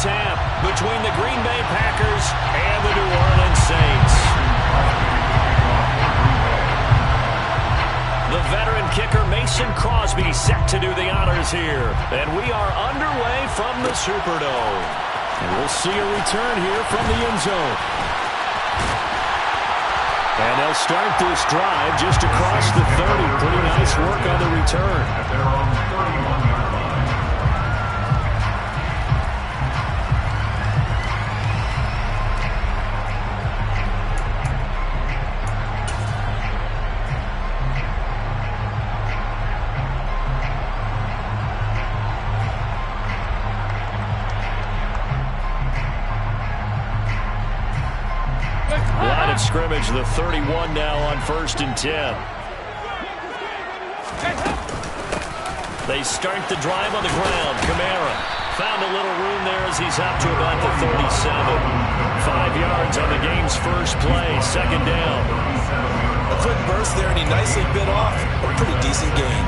tap between the Green Bay Packers and the New Orleans Saints. The veteran kicker Mason Crosby set to do the honors here. And we are underway from the Superdome. And we'll see a return here from the end zone. And they'll start this drive just across the 30. Pretty nice work on the return. Line of scrimmage, the 31 now on 1st and 10. They start the drive on the ground. Kamara found a little room there as he's out to about the 37. 5 yards on the game's first play, 2nd down. A quick burst there, and he nicely bit off a pretty decent gain.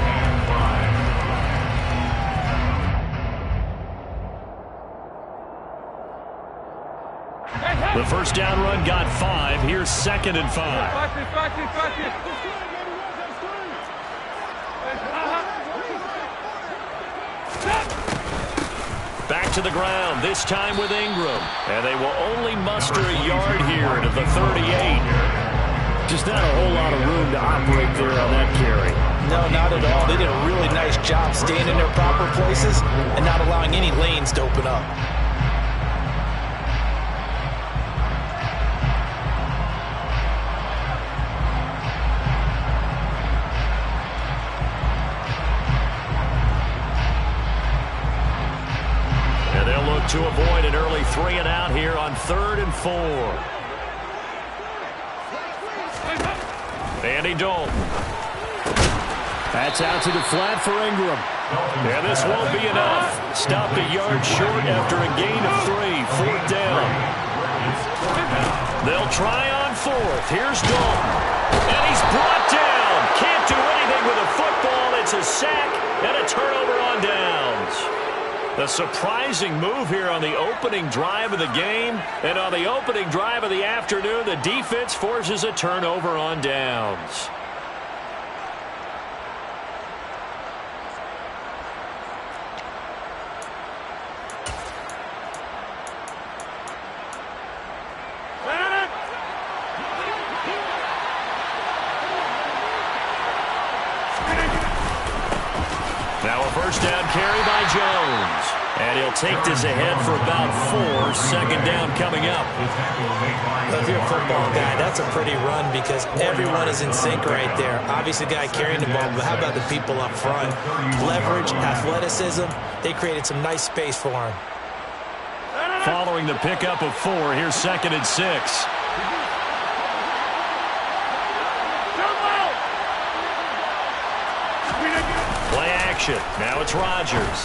The first down run got 5. Here's 2nd and 5. Back to the ground, this time with Ingram. And they will only muster a yard here to the 38. Just not a whole lot of room to operate there on that carry. No, not at all. They did a really nice job staying in their proper places and not allowing any lanes to open up. To avoid an early 3 and out here on 3rd and 4. Andy Dalton. That's out to the flat for Ingram. And this won't be enough. Stopped a yard short after a gain of 3. 4th down. They'll try on 4th. Here's Dalton. And he's brought down. Can't do anything with a football. It's a sack and a turnover on downs. A surprising move here on the opening drive of the game. And on the opening drive of the afternoon, the defense forces a turnover on downs. Now a first down carry by Jones. And he'll take this ahead for about 4. 2nd down coming up. If you're a football guy, that's a pretty run because everyone is in sync right there. Obviously, the guy carrying the ball, but how about the people up front? Leverage, athleticism, they created some nice space for him. Following the pickup of 4, here's 2nd and 6. Play action. Now it's Rodgers.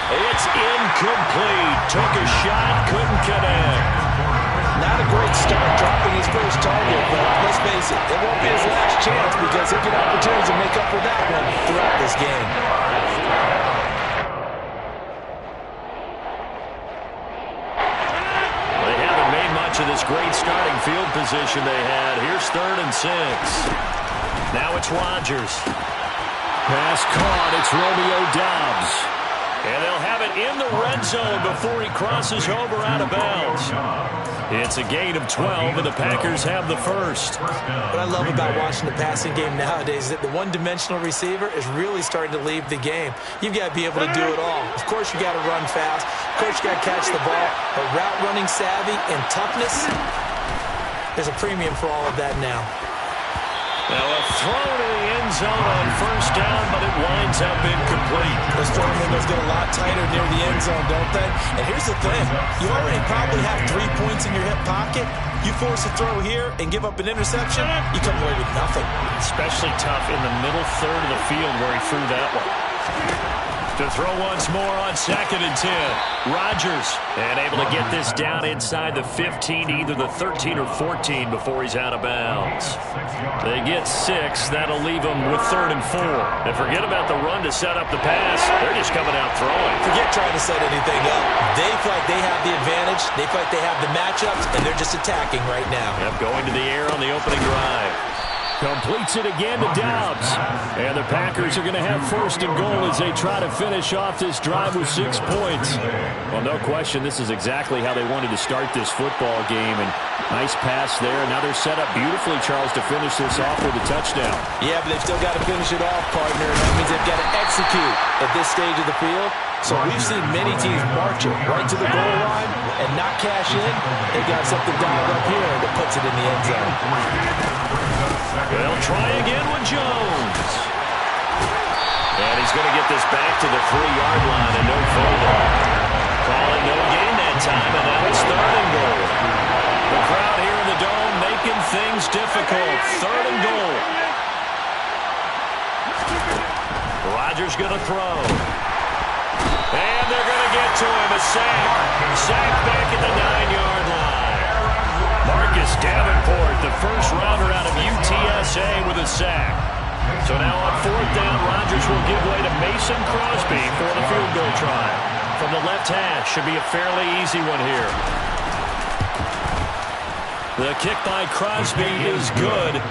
It's incomplete. Took a shot, couldn't connect. Not a great start dropping his first target, but let's face it, it won't be his last chance because he'll get opportunities to make up for that one throughout this game. They haven't made much of this great starting field position they had. Here's 3rd and 6. Now it's Rodgers. Pass caught. It's Romeo Doubs. And they'll have it in the red zone before he crosses over out of bounds. It's a gain of 12, and the Packers have the first. What I love about watching the passing game nowadays is that the one-dimensional receiver is really starting to leave the game. You've got to be able to do it all. Of course, you got to run fast. Of course, you got to catch the ball. But route running savvy and toughness, there's a premium for all of that now. Now a throw to the end zone on 1st down, but it winds up incomplete. Those throwing windows get a lot tighter near the end zone, don't they? And here's the thing. You already probably have 3 points in your hip pocket. You force a throw here and give up an interception, you come away with nothing. Especially tough in the middle third of the field where he threw that one. To throw once more on 2nd and 10. Rodgers, and able to get this down inside the 15, either the 13 or 14 before he's out of bounds. They get 6. That'll leave them with 3rd and 4. And forget about the run to set up the pass. They're just coming out throwing. Forget trying to set anything up. They feel like they have the advantage. They feel like they have the matchups, and they're just attacking right now. Yep, going to the air on the opening drive. Completes it again to Dobbs. And the Packers are going to have 1st and goal as they try to finish off this drive with 6 points. Well, no question, this is exactly how they wanted to start this football game. And nice pass there. Now they're set up beautifully, Charles, to finish this off with a touchdown. Yeah, but they've still got to finish it off, partner. That means they've got to execute at this stage of the field. So we've seen many teams march it right to the goal line and not cash in. They got something dialed up here that puts it in the end zone. They'll try again with Jones. And he's going to get this back to the 3-yard line and no further. Calling no gain that time, and now it's 3rd and goal. The crowd here in the Dome making things difficult. 3rd and goal. Rodgers going to throw. And they're going to get to him. A sack. Sack back at the 9-yard line. Marcus Davenport, the first rounder out of UTSA with a sack. So now on 4th down, Rodgers will give way to Mason Crosby for the field goal try. From the left hash, should be a fairly easy one here. The kick by Crosby is good.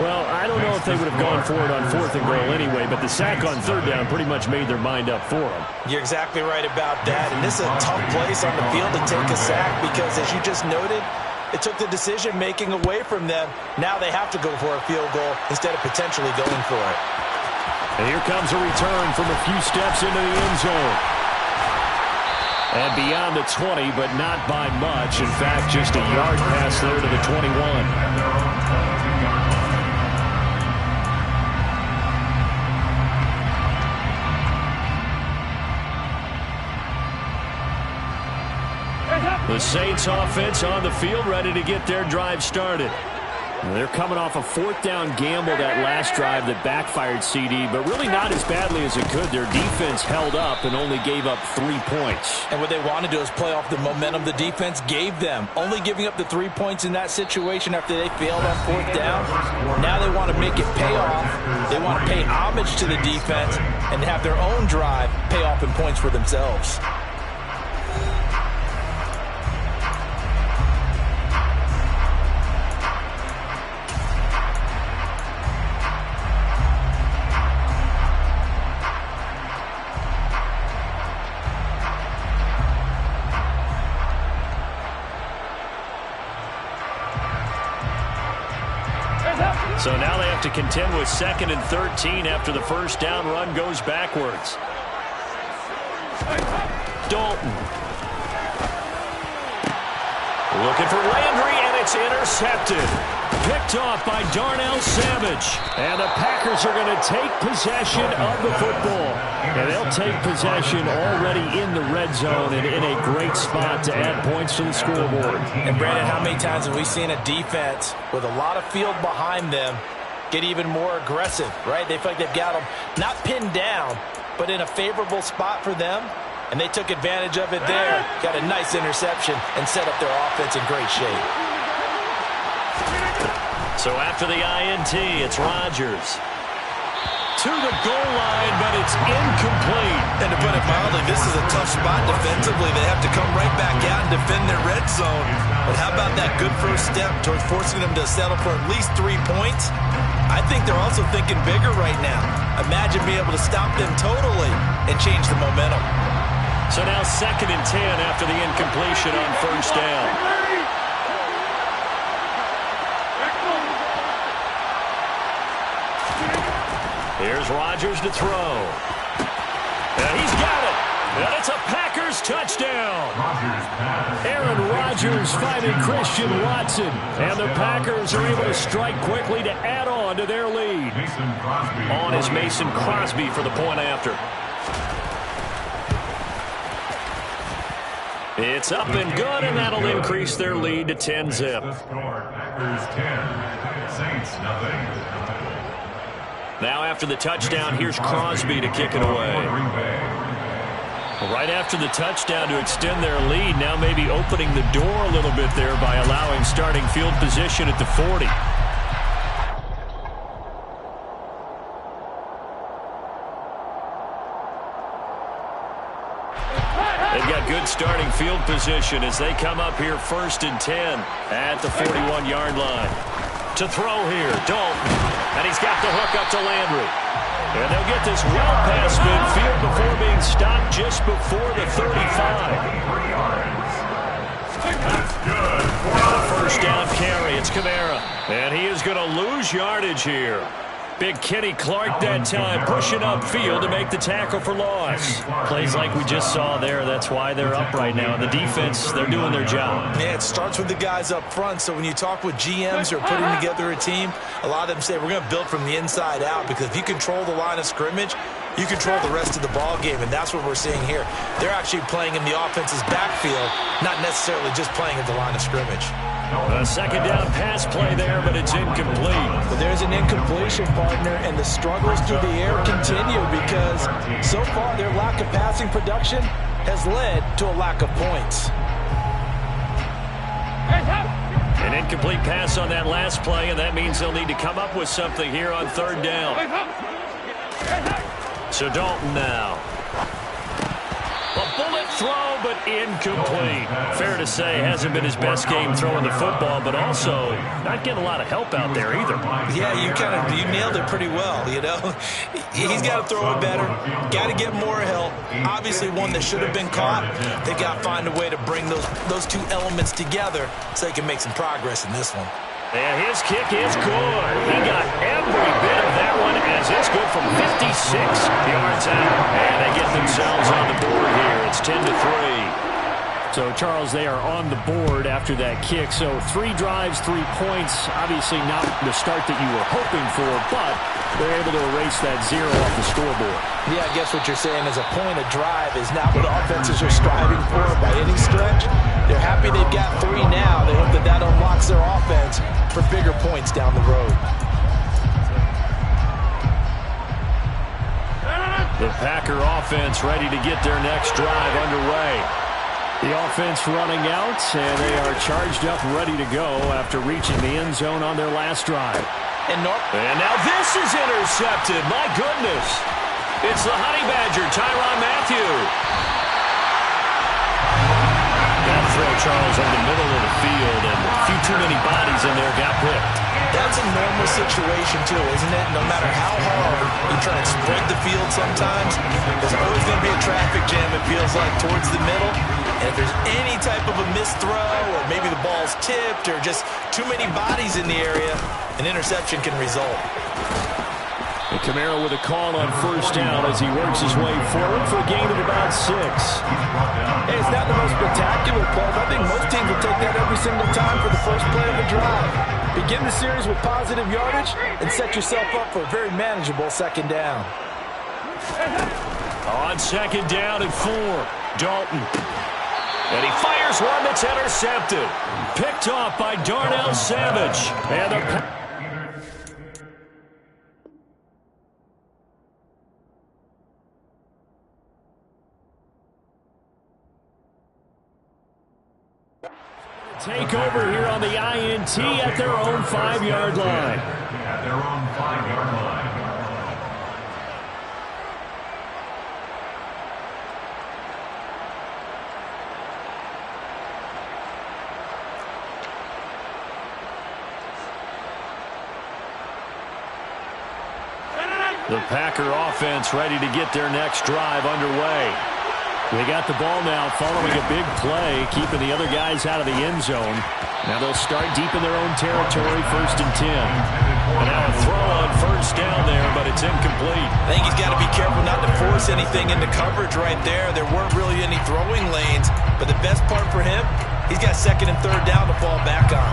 Well, I don't know if they would have gone for it on 4th and goal anyway, but the sack on 3rd down pretty much made their mind up for them. You're exactly right about that, and this is a tough place on the field to take a sack because, as you just noted, it took the decision-making away from them. Now they have to go for a field goal instead of potentially going for it. And here comes a return from a few steps into the end zone. And beyond the 20, but not by much. In fact, just a yard pass there to the 21. The Saints offense on the field, ready to get their drive started. They're coming off a 4th down gamble that last drive that backfired, CD, but really not as badly as it could. Their defense held up and only gave up 3 points. And what they want to do is play off the momentum the defense gave them. Only giving up the 3 points in that situation after they failed on 4th down. Now they want to make it pay off. They want to pay homage to the defense and have their own drive pay off in points for themselves. So now they have to contend with 2nd and 13 after the first down run goes backwards. Dalton. Looking for Landry, and it's intercepted. Picked off by Darnell Savage. And the Packers are going to take possession of the football. And they'll take possession already in the red zone and in a great spot to add points to the scoreboard. And, Brandon, how many times have we seen a defense with a lot of field behind them get even more aggressive, right? They feel like they've got them not pinned down, but in a favorable spot for them. And they took advantage of it there. Got a nice interception and set up their offense in great shape. So after the INT, it's Rodgers. To the goal line, but it's incomplete. And to put it mildly, this is a tough spot defensively. They have to come right back out and defend their red zone. But how about that good first step towards forcing them to settle for at least 3 points? I think they're also thinking bigger right now. Imagine being able to stop them totally and change the momentum. So now 2nd and 10 after the incompletion on first down. Here's Rodgers to throw. And he's got it. And it's a Packers touchdown. Aaron Rodgers finding Christian Watson. And the Packers are able to strike quickly to add on to their lead. On is Mason Crosby for the point after. It's up and good, and that'll increase their lead to 10-zip. Now after the touchdown, here's Crosby to kick it away. Right after the touchdown to extend their lead, now maybe opening the door a little bit there by allowing starting field position at the 40. They've got good starting field position as they come up here 1st and 10 at the 41-yard line. To throw here, Dalton, and he's got the hook up to Landry. And they'll get this well past midfield before being stopped just before the 35. First down carry, it's Kamara. And he is going to lose yardage here. Big Kenny Clark that time pushing upfield to make the tackle for loss. Plays like we just saw there. That's why they're up right now. And the defense, they're doing their job. Yeah, it starts with the guys up front. So when you talk with GMs who are putting together a team, a lot of them say we're going to build from the inside out, because if you control the line of scrimmage, you control the rest of the ball game, and that's what we're seeing here. They're actually playing in the offense's backfield, not necessarily just playing at the line of scrimmage. A second down pass play there, but it's incomplete. But there's an incompletion, partner, and the struggles through the air continue because so far their lack of passing production has led to a lack of points. An incomplete pass on that last play, and that means they'll need to come up with something here on 3rd down. So Dalton now. A bullet throw, but incomplete. Fair to say, hasn't been his best game throwing the football, but also not getting a lot of help out there either. Yeah, you nailed it pretty well, you know. He's got to throw it better. Got to get more help. Obviously, one that should have been caught. They got to find a way to bring those two elements together so they can make some progress in this one. And his kick is good. He got every bit of that one as it's good from 56 yards out. And they get themselves on the board here. It's 10-3. So, Charles, they are on the board after that kick. So 3 drives, 3 points. Obviously not the start that you were hoping for, but they're able to erase that 0 off the scoreboard. Yeah, I guess what you're saying is a point of drive is not what offenses are striving for by any stretch. They're happy they've got 3 now. They hope that unlocks their offense for bigger points down the road. The Packer offense ready to get their next drive underway. The offense running out, and they are charged up, ready to go after reaching the end zone on their last drive. And now this is intercepted. My goodness. It's the Honey Badger, Tyrann Mathieu. That throw, Charles, over the middle of the field, and a few too many bodies in there got picked. That's a normal situation, too, isn't it? No matter how hard you try and spread the field sometimes, there's always going to be a traffic jam, it feels like, towards the middle. And if there's any type of a missed throw, or maybe the ball's tipped, or just too many bodies in the area, an interception can result. And Kamara with a call on 1st down as he works his way forward for a gain of about 6. Hey, it's not the most spectacular play, but I think most teams will take that every single time for the first play of the drive. Begin the series with positive yardage and set yourself up for a very manageable 2nd down. On 2nd down and 4, Dalton. And he fires one that's intercepted. Picked off by Darnell Savage. And the take over here on the INT at their own 5-yard line. The Packer offense ready to get their next drive underway. They got the ball now following a big play, keeping the other guys out of the end zone. Now they'll start deep in their own territory, 1st and 10. And now a throw on 1st down there, but it's incomplete. I think he's got to be careful not to force anything into coverage right there. There weren't really any throwing lanes, but the best part for him, he's got 2nd and 3rd down to fall back on.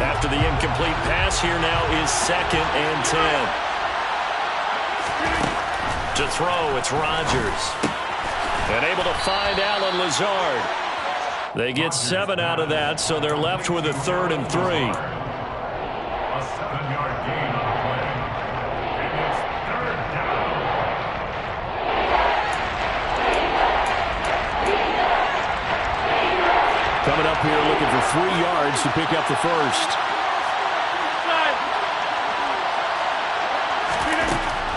After the incomplete pass, here now is 2nd and 10. To throw, it's Rodgers. And able to find Allen Lazard. They get 7 out of that, so they're left with a 3rd and 3. A 7-yard gain on the play. And it's 3rd down. coming up here looking for 3 yards to pick up the first.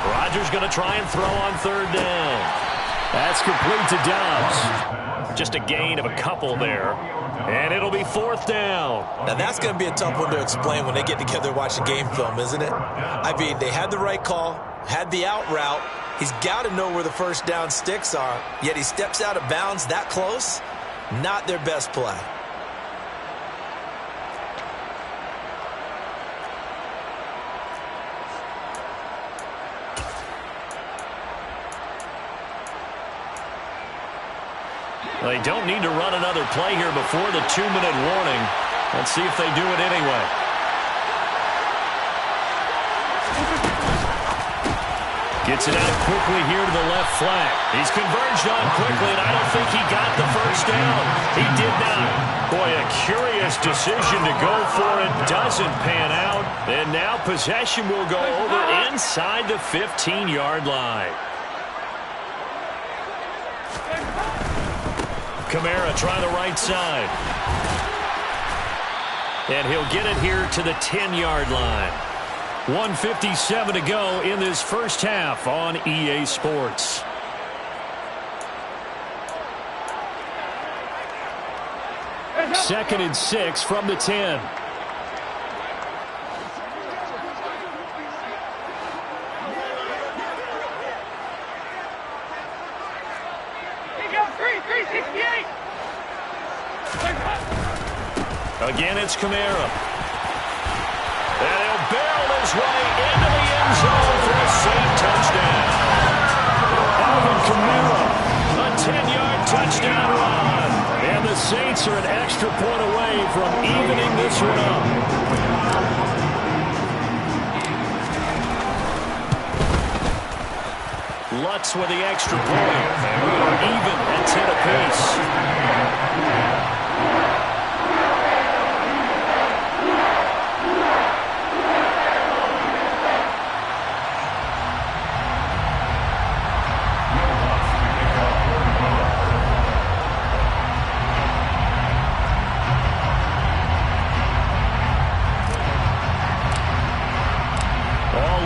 Rodgers going to try and throw on 3rd down. That's complete to Dobbs. Just a gain of a couple there. And it'll be 4th down. Now, that's going to be a tough one to explain when they get together watching game film, isn't it? I mean, they had the right call, had the out route. He's got to know where the first down sticks are, yet he steps out of bounds that close. Not their best play. They don't need to run another play here before the 2-minute warning. Let's see if they do it anyway. Gets it out quickly here to the left flank. He's converged on quickly, and I don't think he got the first down. He did not. Boy, a curious decision to go for it. Doesn't pan out. And now possession will go over inside the 15-yard line. Kamara try the right side. And he'll get it here to the 10-yard line. 1:57 to go in this first half on EA Sports. Second and 6 from the 10. Again, it's Kamara. And he'll barrel his way into the end zone for a safe touchdown. Alvin Kamara, a 10-yard touchdown run. And the Saints are an extra point away from evening this one up. Lutz with the extra point. And we are even at 10 apiece.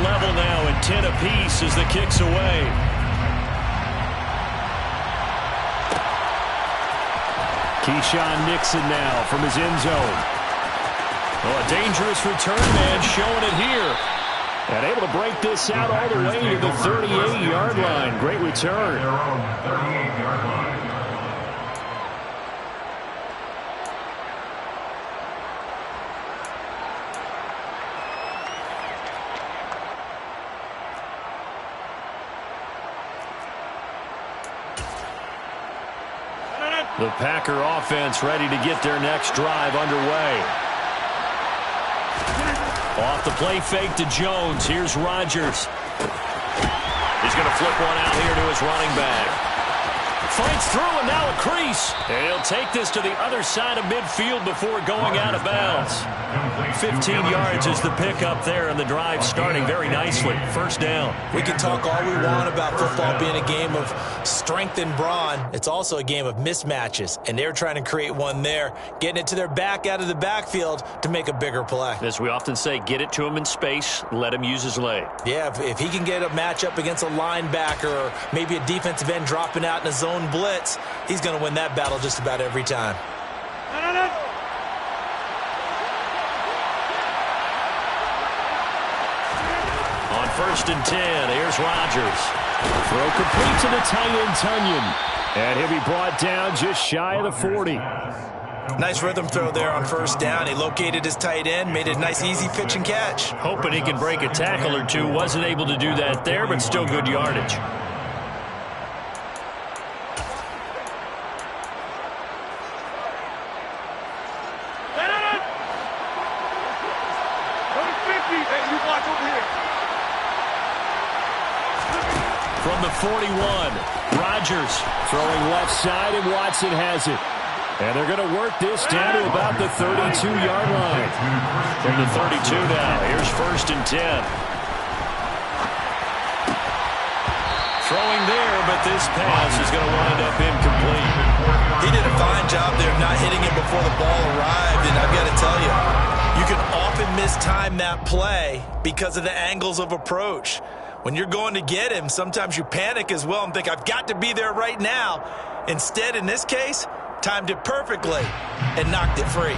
Level now at 10 apiece as the kick's away. Keyshawn Nixon now from his end zone. Oh, a dangerous return man showing it here. And able to break this out all the way to the 38-yard line. Great return. 38-yard line. The Packer offense ready to get their next drive underway. Off the play fake to Jones. Here's Rodgers. He's going to flip one out here to his running back. Fights through and now a crease. And he'll take this to the other side of midfield before going out of bounds. 15 yards is the pickup there, and the drive starting very nicely. First down. We can talk all we want about football being a game of strength and brawn. It's also a game of mismatches, and they're trying to create one there, getting it to their back out of the backfield to make a bigger play. As we often say, get it to him in space, let him use his leg. Yeah, if he can get a matchup against a linebacker or maybe a defensive end dropping out in a zone blitz, he's going to win that battle just about every time. On 1st and 10, here's Rodgers. Throw complete to the tight end, Tunyon. And he'll be brought down just shy of the 40. Nice rhythm throw there on 1st down. He located his tight end, made it a nice easy pitch and catch. Hoping he can break a tackle or two. Wasn't able to do that there, but still good yardage. From the 41, Rodgers throwing left side, and Watson has it. And they're going to work this down to about the 32-yard line. From the 32 now, here's 1st and 10. Throwing there, but this pass is going to wind up incomplete. He did a fine job there of not hitting him before before the ball arrived, and I've got to tell you, you can often mistime that play because of the angles of approach. When you're going to get him, sometimes you panic as well and think, I've got to be there right now. Instead, in this case, timed it perfectly and knocked it free.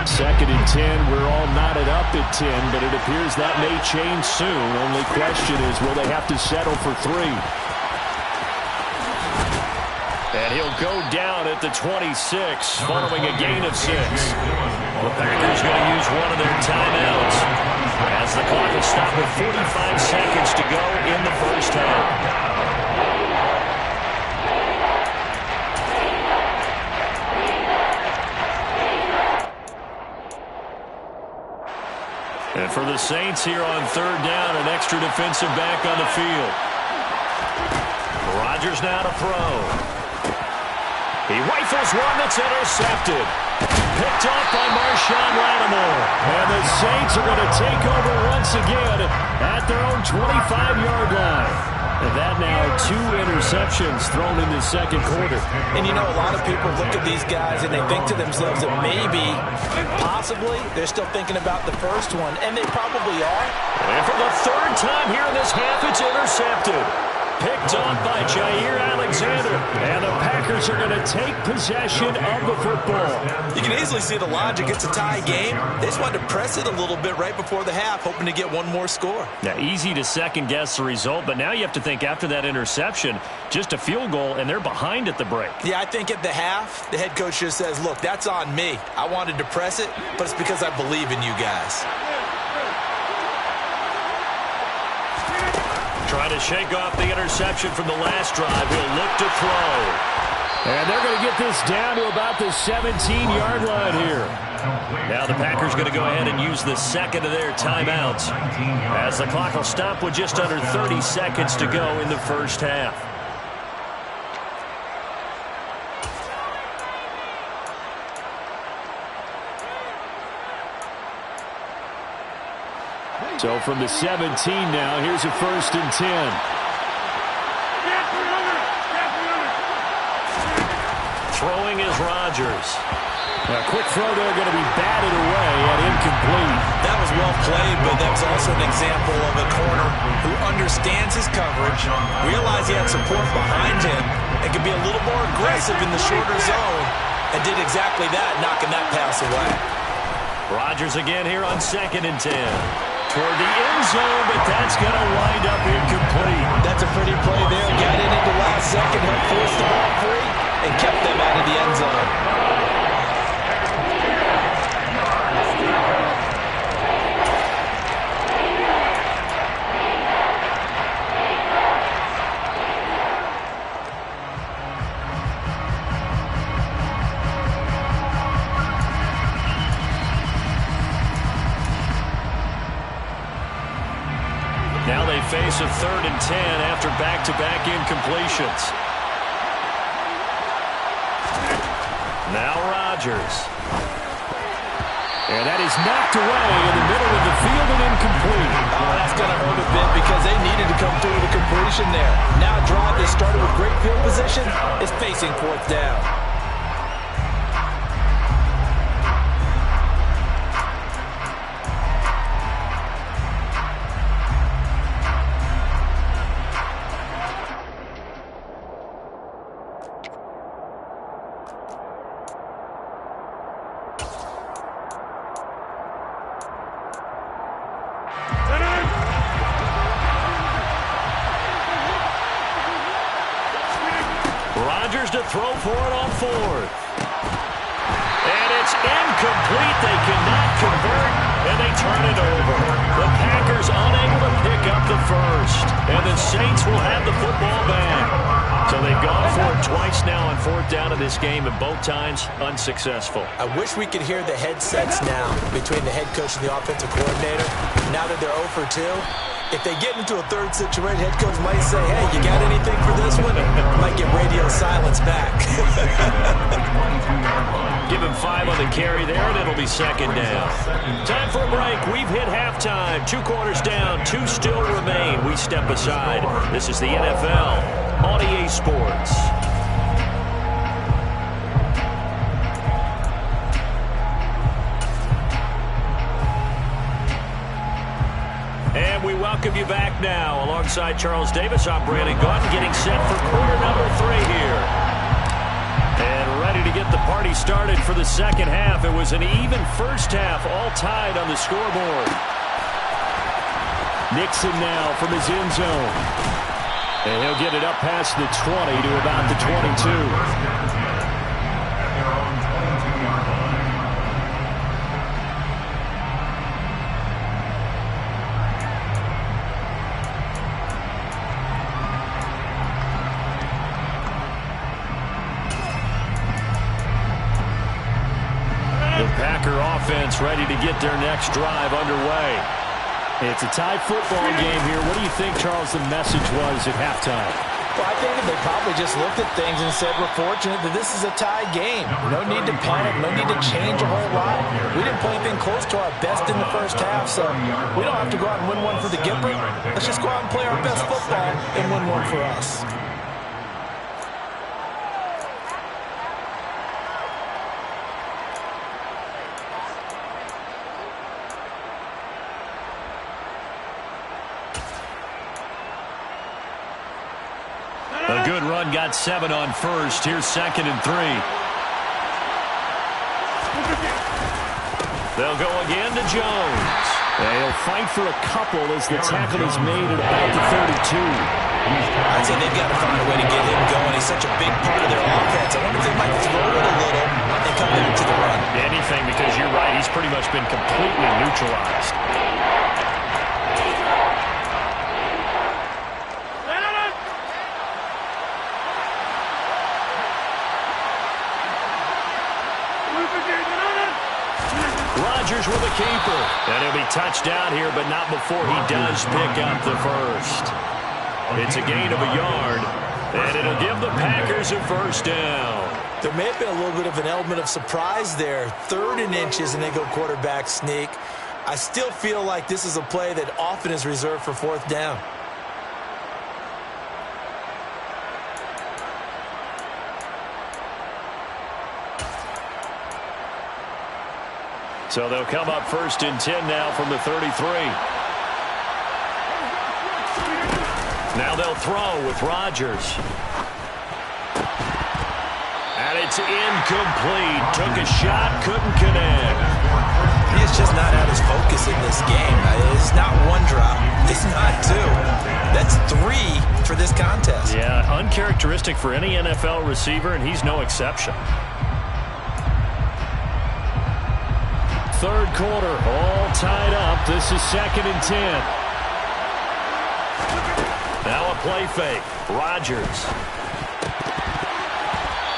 Second and 10, we're all knotted up at 10, but it appears that may change soon. Only question is, will they have to settle for 3? And he'll go down at the 26, following a gain of 6. The Packers going to use one of their timeouts as the clock will stop with 45 seconds to go in the first half. And for the Saints here on third down, an extra defensive back on the field. Rodgers now to throw. He rifles one that's intercepted. Picked off by Marshawn Lattimore. And the Saints are going to take over once again at their own 25-yard line. And that now 2 interceptions thrown in the second quarter. And you know, a lot of people look at these guys and they think to themselves that maybe, possibly, they're still thinking about the first one, and they probably are. And for the third time here in this half, it's intercepted. Picked off by Jair Alexander. And the Packers are going to take possession of the football. You can easily see the logic. It's a tie game. They just wanted to press it a little bit right before the half, hoping to get one more score. Now, easy to second-guess the result, but now you have to think after that interception, just a field goal, and they're behind at the break. Yeah, I think at the half, the head coach just says, look, that's on me. I wanted to press it, but it's because I believe in you guys. Trying to shake off the interception from the last drive. He'll look to throw. And they're going to get this down to about the 17-yard line here. Now the Packers going to go ahead and use the second of their timeouts as the clock will stop with just under 30 seconds to go in the first half. So from the 17 now, here's a 1st and 10. Throwing is Rodgers. A quick throw there going to be batted away and incomplete. That was well played, but that was also an example of a corner who understands his coverage, realized he had support behind him, and could be a little more aggressive in the shorter zone, and did exactly that, knocking that pass away. Rodgers again here on 2nd and 10. Toward the end zone, but that's going to wind up incomplete. That's a pretty play there. Got in at the last second, helped force the ball free, and kept them out of the end zone. Now they face a 3rd and 10 after back-to-back incompletions. Now Rodgers. And that is knocked away in the middle of the field and incomplete. Oh, that's going to hurt a bit because they needed to come through with a completion there. Now a drive that started with great field position is facing 4th down. Rodgers to throw for it on 4th. And it's incomplete. They cannot convert, and they turn it over. The Packers unable to pick up the first, and the Saints will have the football back. So they've gone for it twice now on 4th down in this game, and both times unsuccessful. I wish we could hear the headsets now between the head coach and the offensive coordinator. Now that they're 0 for 2, if they get into a third situation, head coach might say, hey, you got anything for this one? Might get radio silence back. Give him 5 on the carry there, and it'll be second down. Time for a break. We've hit halftime. 2 quarters down, 2 still remain. We step aside. This is the NFL on EA Sports. And we welcome you back now. Alongside Charles Davis, I'm Brandon Gaudin, getting set for quarter number 3 here. And ready to get the party started for the second half. It was an even first half, all tied on the scoreboard. Nixon now from his end zone. And he'll get it up past the 20 to about the 22. Offense ready to get their next drive underway. It's a tied football game here. What do you think, Charles, the message was at halftime? Well, I think they probably just looked at things and said, we're fortunate that this is a tie game. No need to panic. No need to change a whole lot. We didn't play anything close to our best in the first half, so we don't have to go out and win one for the Gipper. Let's just go out and play our best football and win one for us. A good run, got 7 on first. Here's 2nd and 3. They'll go again to Jones. They'll fight for a couple as the tackle is made at about the 32. I'd say they've got to find a way to get him going. He's such a big part of their offense. I wonder if they might throw it a little and come back to the run. Anything, because you're right. He's pretty much been completely neutralized. Rodgers with a keeper. And he'll be touched down here, but not before he does pick up the first. It's a gain of a yard, and it'll give the Packers a first down. There may have been a little bit of an element of surprise there. 3rd and inches, and they go quarterback sneak. I still feel like this is a play that often is reserved for 4th down. So they'll come up 1st and 10 now from the 33. Now they'll throw with Rodgers. And it's incomplete. Took a shot, couldn't connect. He's just not at his focus in this game. It's not 1 drop. It's not 2. That's 3 for this contest. Yeah, uncharacteristic for any NFL receiver, and he's no exception. 3rd quarter, all tied up. This is 2nd and 10. Now a play fake. Rodgers.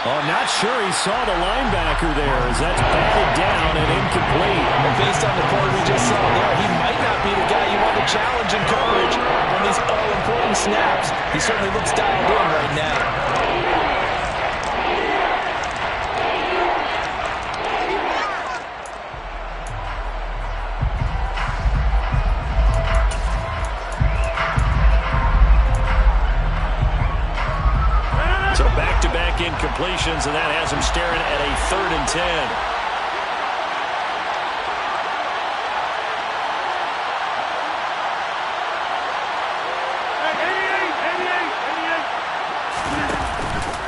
Oh, not sure he saw the linebacker there as that's batted down and incomplete. Well, based on the play we just saw there, he might not be the guy you want to challenge in coverage on these all-important snaps. He certainly looks dialed in right now. Incompletions, and that has him staring at a 3rd and 10.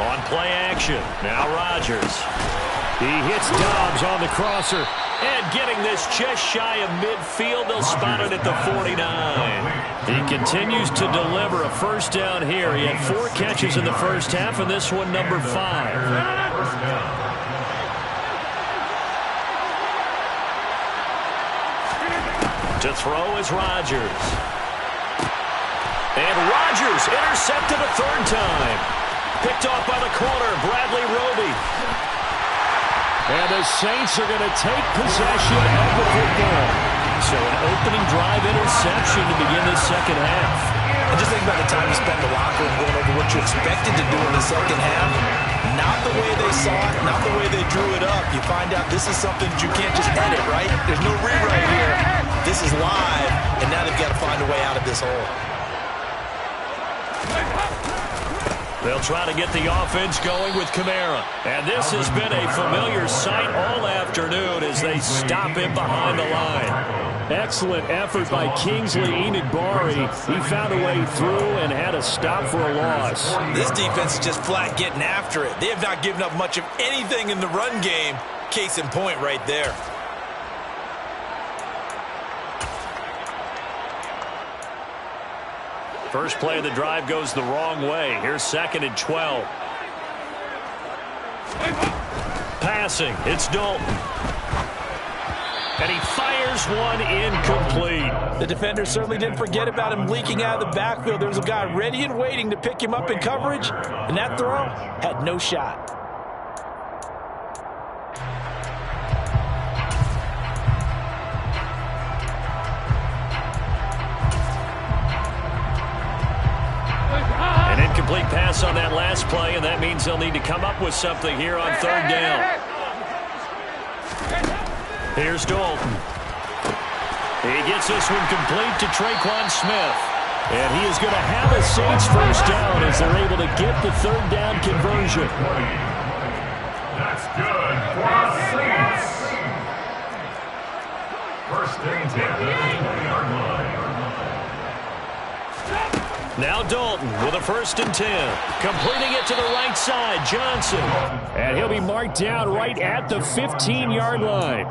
On play action, now Rodgers. He hits Dobbs on the crosser. And getting this just shy of midfield, they'll spot it at the 49. He continues to deliver a first down here. He had 4 catches in the first half, and this one number 5. To throw is Rodgers. And Rodgers intercepted a 3rd time. Picked off by the corner, Bradley Roby. And the Saints are going to take possession of the football. So an opening drive interception to begin this second half. And just think about the time you spent in the locker room going over what you expected to do in the second half. Not the way they saw it, not the way they drew it up. You find out this is something that you can't just edit, right? There's no rewrite here. This is live, and now they've got to find a way out of this hole. They'll try to get the offense going with Kamara. And this has been a familiar sight all afternoon as they stop him behind the line. Excellent effort by Kingsley Enagbari. He found a way through and had a stop for a loss. This defense is just flat getting after it. They have not given up much of anything in the run game. Case in point right there. First play of the drive goes the wrong way. Here's 2nd and 12. Passing. It's Dalton. And he fires one incomplete. The defender certainly didn't forget about him leaking out of the backfield. There was a guy ready and waiting to pick him up in coverage, and that throw had no shot. An incomplete pass on that last play, and that means they'll need to come up with something here on 3rd down. Here's Dalton. He gets this one complete to Traquan Smith. And he is going to have a Saints first down as they're able to get the 3rd down conversion. That's good for the Saints. First and 10 at the 20-yard line. Now Dalton with a 1st and 10. Completing it to the right side, Johnson. And he'll be marked down right at the 15-yard line.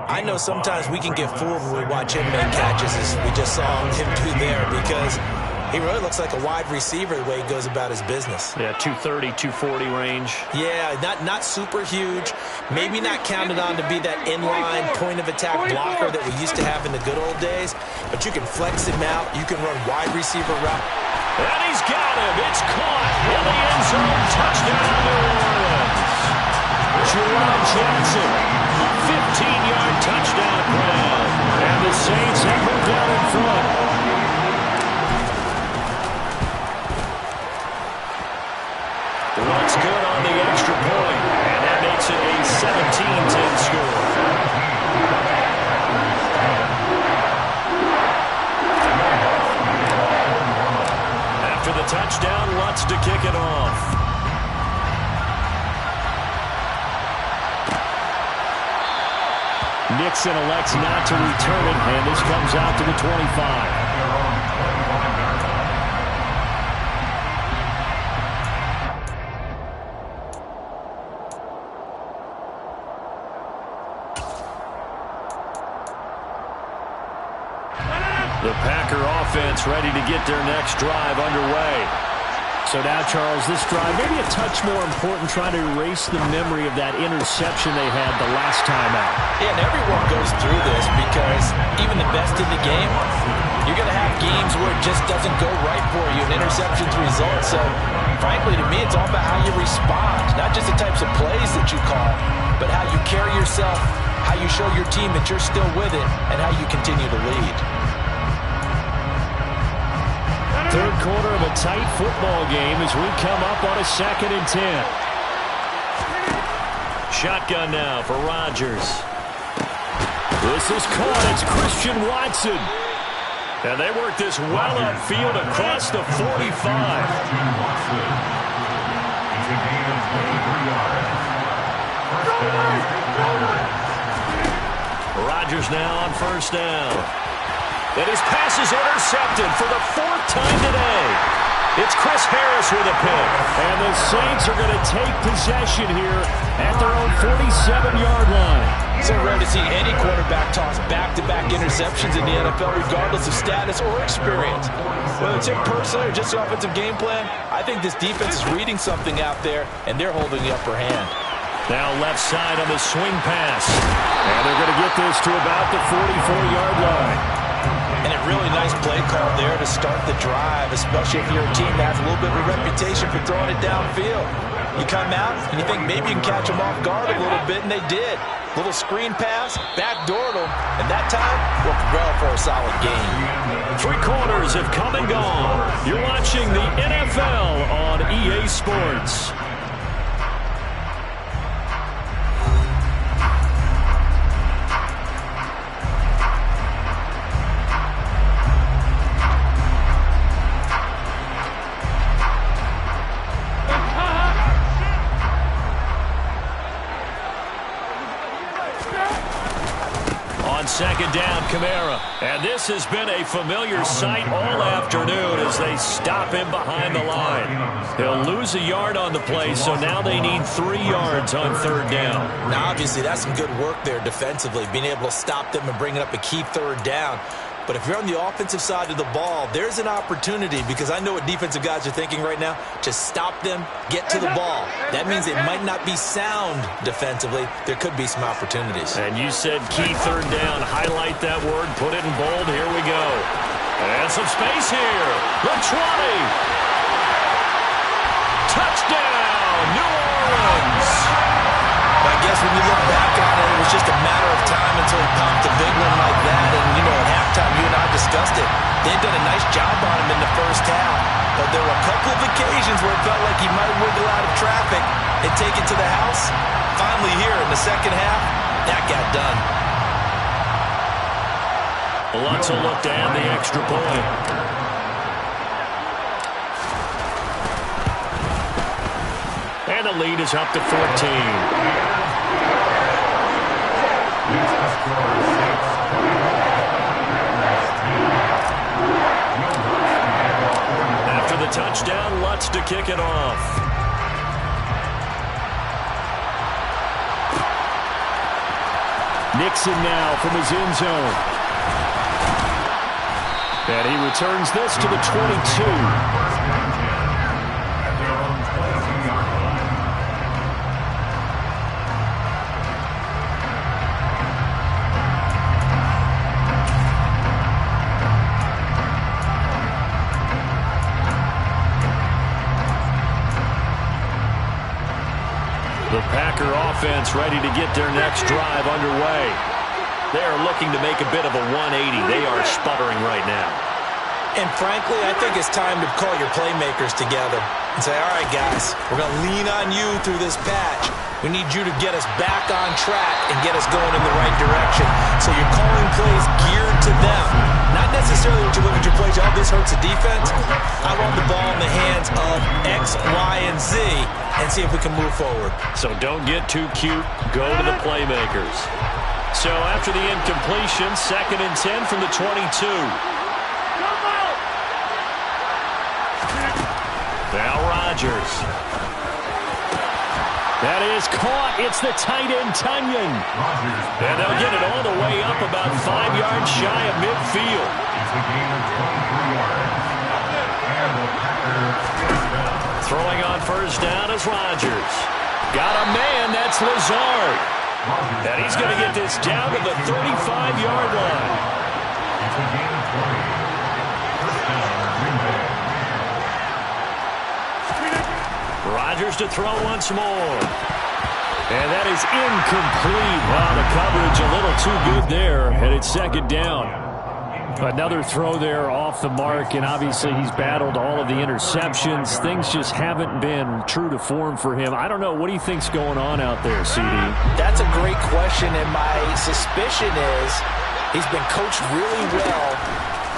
I know sometimes we can get fooled when we watch him make catches, as we just saw him do there, because he really looks like a wide receiver the way he goes about his business. Yeah, 230, 240 range. Yeah, not super huge. Maybe not counted on to be that inline point-of-attack blocker that we used to have in the good old days, but you can flex him out. You can run wide receiver route. And he's got him. It's caught in the end zone. Touchdown, New Orleans. Jerron Johnson, 15-yard touchdown grab. And the Saints have moved down in front. Looks good on the extra point, and that makes it a 17-10 score. After the touchdown, Lutz to kick it off. Nixon elects not to return it, and this comes out to the 25. The Packer offense ready to get their next drive underway. So now, Charles, this drive maybe a touch more important, trying to erase the memory of that interception they had the last time out. Yeah, and everyone goes through this because even the best in the game, you're going to have games where it just doesn't go right for you, and interceptions result. So, frankly, to me, it's all about how you respond, not just the types of plays that you call, but how you carry yourself, how you show your team that you're still with it, and how you continue to lead. Third quarter of a tight football game as we come up on a 2nd and 10. Shotgun now for Rodgers. This is caught. It's Christian Watson. And they work this well upfield across the 45. Rodgers now on 1st down. And his pass is intercepted for the 4th time today. It's Chris Harris with a pick. And the Saints are going to take possession here at their own 47-yard line. So rare to see any quarterback toss back-to-back interceptions in the NFL, regardless of status or experience. Whether it's him personally or just the offensive game plan, I think this defense is reading something out there, and they're holding the upper hand. Now left side on the swing pass. And they're going to get this to about the 44-yard line. And a really nice play call there to start the drive, especially if you're a team that has a little bit of a reputation for throwing it downfield. You come out and you think maybe you can catch them off guard a little bit, and they did. Little screen pass, backdoored them, and that time worked well for a solid game. 3 quarters have come and gone. You're watching the NFL on EA Sports. on second down, Kamara. And this has been a familiar sight all afternoon as they stop him behind the line. He'll lose a yard on the play, so now they need 3 yards on third down. Now, obviously, that's some good work there defensively, being able to stop them and bringing up a key third down. But if you're on the offensive side of the ball, there's an opportunity, because I know what defensive guys are thinking right now, to stop them, get to the ball. That means it might not be sound defensively. There could be some opportunities. And you said key third down. Highlight that word. Put it in bold. Here we go. And some space here. The 20. Touchdown, New Orleans. I guess when you look back on it, it was just a matter of time until he popped a big one like that. And, you know, at halftime, you and I discussed it. They'd done a nice job on him in the first half. But there were a couple of occasions where it felt like he might wiggle out of traffic and take it to the house. Finally here in the second half, that got done. Lots of look to add the extra point. And the lead is up to 14. After the touchdown, Lutz to kick it off. Nixon now from his end zone. And he returns this to the 22. The Packer offense ready to get their next drive underway. They are looking to make a bit of a 180. They are sputtering right now. And frankly, I think it's time to call your playmakers together and say, all right, guys, we're going to lean on you through this patch. We need you to get us back on track and get us going in the right direction. So you're calling plays geared to them. Not necessarily what you look at your plays, oh, this hurts the defense. I want the ball in the hands of X, Y, and Z and see if we can move forward. So don't get too cute. Go to the playmakers. So after the incompletion, 2nd and 10 from the 22. Now Rodgers. That is caught. It's the tight end, Tunyon. And they'll get it all the way up about 5 yards shy of midfield. Throwing on first down is Rodgers. Got a man, that's Lazard. And he's going to get this down to the 35-yard line. Rodgers to throw once more. And that is incomplete. Wow, the coverage a little too good there. And it's 2nd down. Another throw there off the mark, and obviously he's battled all of the interceptions. Things just haven't been true to form for him. I don't know. What do you think's going on out there, CD? That's a great question, and my suspicion is he's been coached really well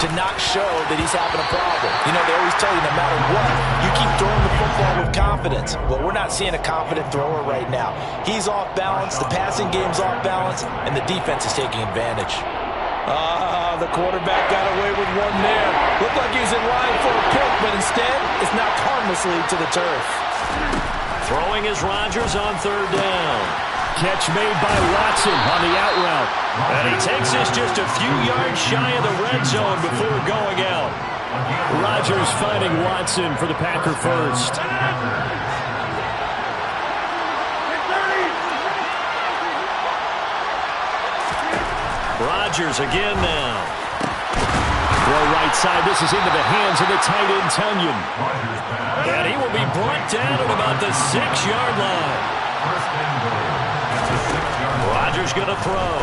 to not show that he's having a problem. You know, they always tell you no matter what, you keep throwing the football with confidence. Well, we're not seeing a confident thrower right now. He's off balance, the passing game's off balance, and the defense is taking advantage. The quarterback got away with one there. Looked like he was in line for a pick, but instead, it's knocked harmlessly to the turf. Throwing is Rodgers on 3rd down. Catch made by Watson on the out route. And he takes this just a few yards shy of the red zone before going out. Rodgers finding Watson for the Packer first. Rodgers again now. Throw right side. This is into the hands of the tight end, Tunyon. And he will be brought down at about the 6-yard line. Rodgers going to throw.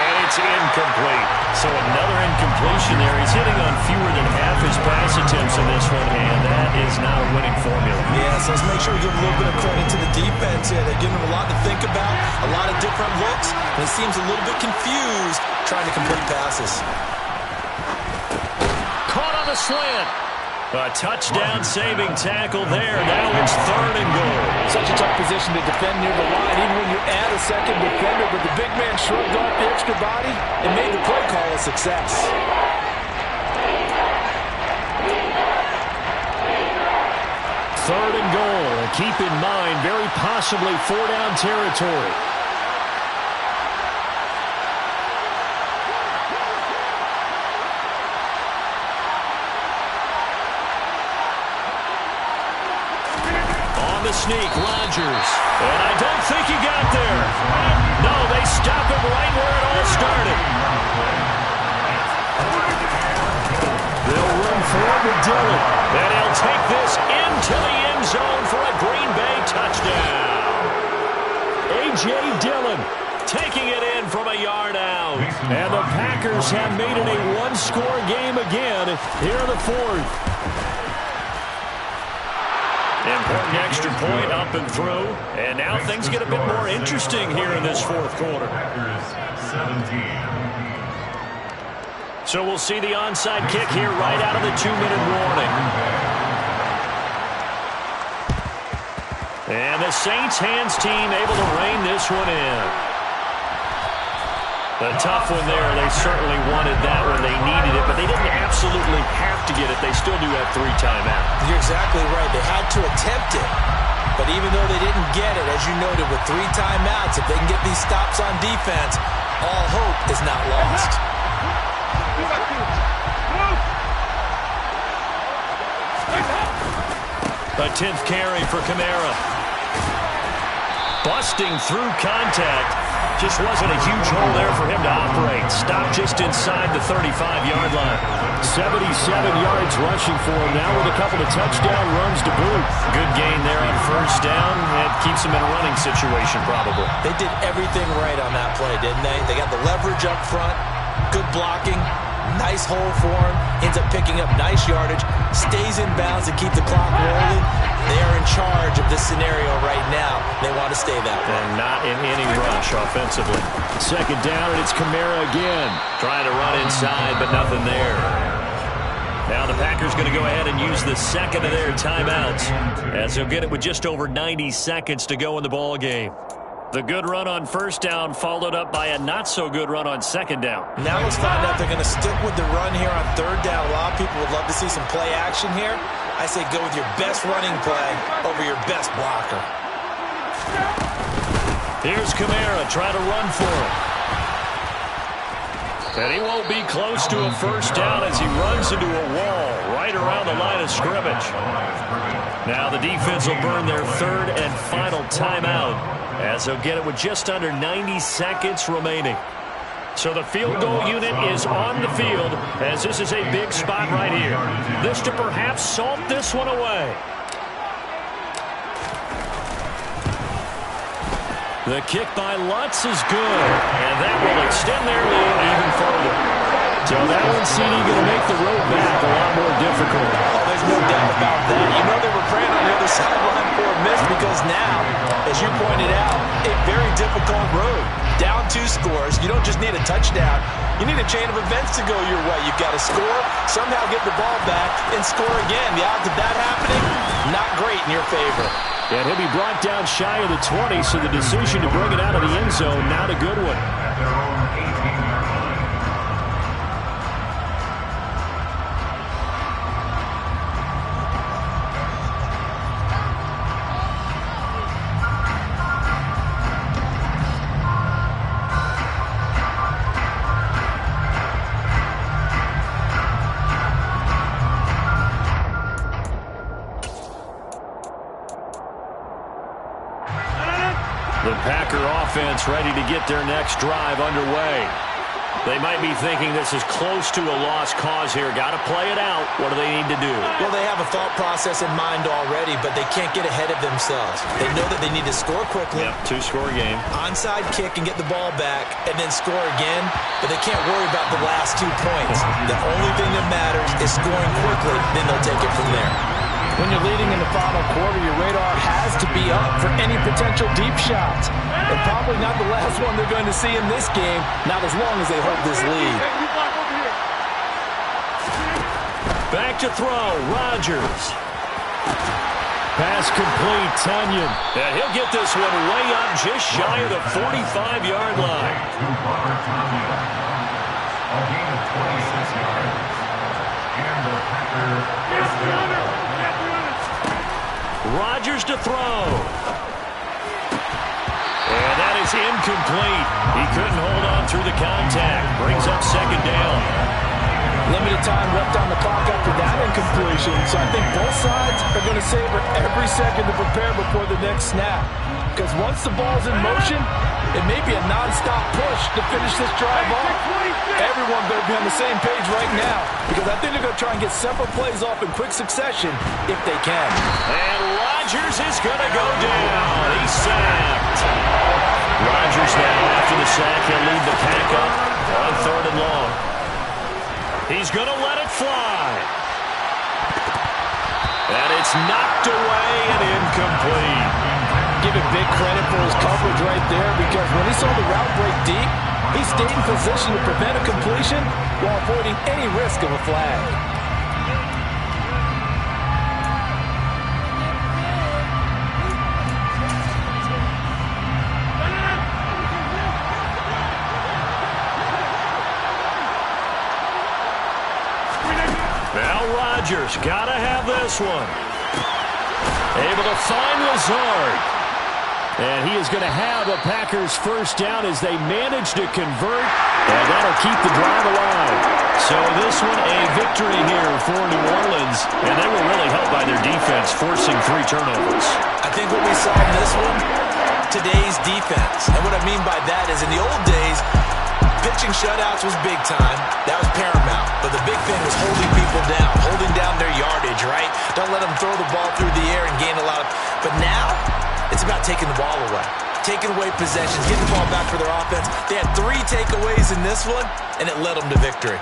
And it's incomplete. So another incompletion there. He's hitting on fewer than half his pass attempts in this one, and that is not a winning formula. Yeah, so let's make sure we give a little bit of credit to the defense here. They're giving him a lot to think about, a lot of different looks, and he seems a little bit confused trying to complete passes. Caught on the slant. A touchdown-saving tackle there. Now it's 3rd and goal. Such a tough position to defend near the line, even when you add a second defender, but the big man shrugged off the extra success. Third and goal. Keep in mind, very possibly 4-down territory. On the sneak, Rodgers. And I don't think he got there. No, they stop him right where it all started. They'll run forward with Dillon. And he'll take this into the end zone for a Green Bay touchdown. A.J. Dillon Taking it in from a yard out. And the Packers have made it a one-score game again here in the fourth. Important extra point up and through. And now things get a bit more interesting here in this fourth quarter. So we'll see the onside kick here right out of the 2-minute warning. And the Saints hands team able to rein this one in. A tough one there. They certainly wanted that one. They needed it, but they didn't absolutely have to get it. They still do have 3 timeouts. You're exactly right. They had to attempt it. But even though they didn't get it, as you noted, with 3 timeouts, if they can get these stops on defense, all hope is not lost. A 10th carry for Kamara. Busting through contact. Just wasn't a huge hole there for him to operate. Stopped just inside the 35-yard line. 77 yards rushing for him now with a couple of touchdown runs to boot. Good gain there on first down. It keeps him in a running situation probably. They did everything right on that play, didn't they? They got the leverage up front, good blocking, nice hole for him, ends up picking up nice yardage, stays in bounds to keep the clock rolling. They are in charge of this scenario right now. They want to stay that way. And not in any rush offensively. Second down, and it's Kamara again. Trying to run inside, but nothing there. Now the Packers going to go ahead and use the second of their timeouts, as they'll get it with just over 90 seconds to go in the ball game. The good run on first down followed up by a not-so-good run on second down. Now let's find out if they're going to stick with the run here on third down. A lot of people would love to see some play action here. I say go with your best running play over your best blocker. Here's Kamara trying to run for it. And he won't be close to a first down as he runs into a wall right around the line of scrimmage. Now the defense will burn their third and final timeout, as they'll get it with just under 90 seconds remaining. So the field goal unit is on the field, as this is a big spot right here. This to perhaps salt this one away. The kick by Lutz is good, and that will extend their lead even further. So that one, CD, going to make the road back a lot more difficult. Oh, there's no doubt about that. You know they were praying on the other sideline for a miss, because now, as you pointed out, a very difficult road. Down 2 scores. You don't just need a touchdown. You need a chain of events to go your way. You've got to score, somehow get the ball back, and score again. The odds of that happening, not great in your favor. And he'll be brought down shy of the 20, so the decision to bring it out of the end zone, not a good one. The Packer offense ready to get their next drive underway. They might be thinking this is close to a lost cause here. Got to play it out. What do they need to do? Well, they have a thought process in mind already, but they can't get ahead of themselves. They know that they need to score quickly. Yep, 2-score game. Onside kick and get the ball back, and then score again, but they can't worry about the last 2 points. The only thing that matters is scoring quickly, then they'll take it from there. When you're leading in the final quarter, your radar has to be up for any potential deep shots. And probably not the last one they're going to see in this game, not as long as they hold this lead. Back to throw, Rodgers. Pass complete, Tunyon. And he'll get this one way up just shy of the 45-yard line. A gain of 26 yards. And the Packer is down. Rodgers to throw. And that is incomplete. He couldn't hold on through the contact. Brings up second down. Limited time left on the clock after that incompletion, so I think both sides are going to savor every second to prepare before the next snap. Because once the ball's in motion, it may be a non-stop push to finish this drive off. Everyone better be on the same page right now, because I think they're going to try and get several plays off in quick succession if they can. And Rodgers is going to go down. He's sacked. Rodgers now, after the sack, he'll lead the pack up on 3rd and long. He's going to let it fly. And it's knocked away and incomplete. Give him big credit for his coverage right there, because when he saw the route break deep, he stayed in position to prevent a completion while avoiding any risk of a flag. Now Rodgers, gotta have this one. Able to find Lazard. And he is going to have a Packers first down as they manage to convert. And that'll keep the drive alive. So this one a victory here for New Orleans. And they were really helped by their defense, forcing 3 turnovers. I think what we saw in this one, today's defense. And what I mean by that is in the old days, pitching shutouts was big time. That was paramount. But the big thing was holding people down, holding down their yardage, right? Don't let them throw the ball through the air and gain a lot. But now, it's about taking the ball away. Taking away possessions, getting the ball back for their offense. They had 3 takeaways in this one, and it led them to victory.